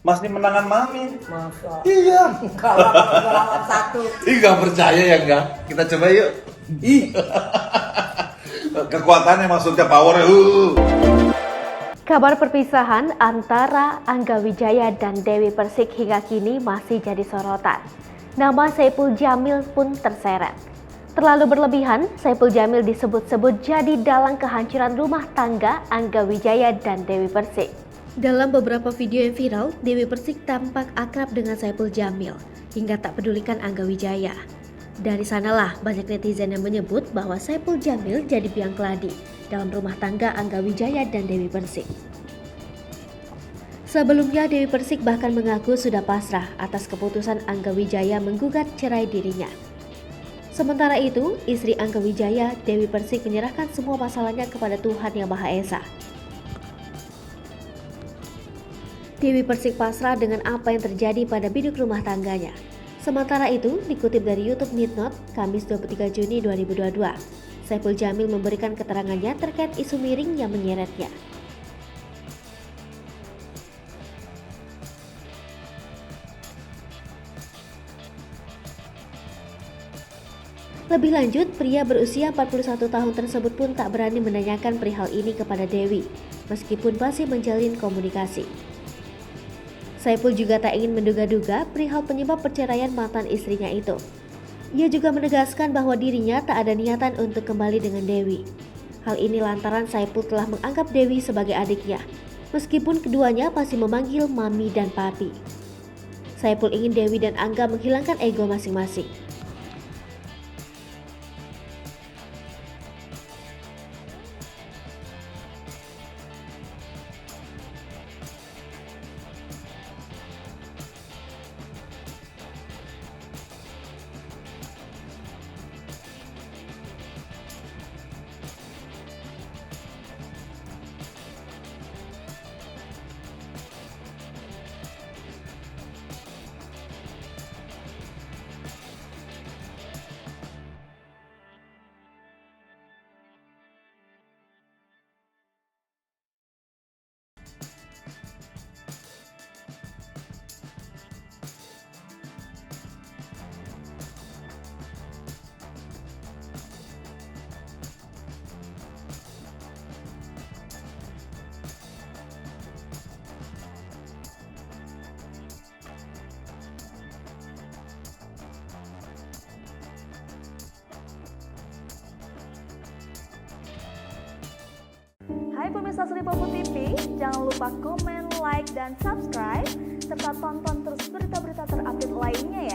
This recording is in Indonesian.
Mas ini menangan Mami. Masa? Iya. Kalau lawan satu. Ih, nggak percaya ya enggak? Kita coba yuk. Ih. Kekuatannya maksudnya power. Kabar perpisahan antara Angga Wijaya dan Dewi Persik hingga kini masih jadi sorotan. Nama Saipul Jamil pun terseret. Terlalu berlebihan, Saipul Jamil disebut-sebut jadi dalang kehancuran rumah tangga Angga Wijaya dan Dewi Persik. Dalam beberapa video yang viral, Dewi Persik tampak akrab dengan Saipul Jamil hingga tak pedulikan Angga Wijaya. Dari sanalah banyak netizen yang menyebut bahwa Saipul Jamil jadi biang keladi dalam rumah tangga Angga Wijaya dan Dewi Persik. Sebelumnya Dewi Persik bahkan mengaku sudah pasrah atas keputusan Angga Wijaya menggugat cerai dirinya. Sementara itu, istri Angga Wijaya, Dewi Persik menyerahkan semua masalahnya kepada Tuhan Yang Maha Esa. Dewi Persik pasrah dengan apa yang terjadi pada biduk rumah tangganya. Sementara itu, dikutip dari YouTube Midnot, Kamis 23 Juni 2022, Saipul Jamil memberikan keterangannya terkait isu miring yang menyeretnya. Lebih lanjut, pria berusia 41 tahun tersebut pun tak berani menanyakan perihal ini kepada Dewi, meskipun masih menjalin komunikasi. Saipul juga tak ingin menduga-duga perihal penyebab perceraian mantan istrinya itu. Ia juga menegaskan bahwa dirinya tak ada niatan untuk kembali dengan Dewi. Hal ini lantaran Saipul telah menganggap Dewi sebagai adiknya, meskipun keduanya masih memanggil Mami dan Papi. Saipul ingin Dewi dan Angga menghilangkan ego masing-masing. Hai pemirsa Sri Popo TV, jangan lupa komen, like, dan subscribe, serta tonton terus berita-berita terupdate lainnya ya.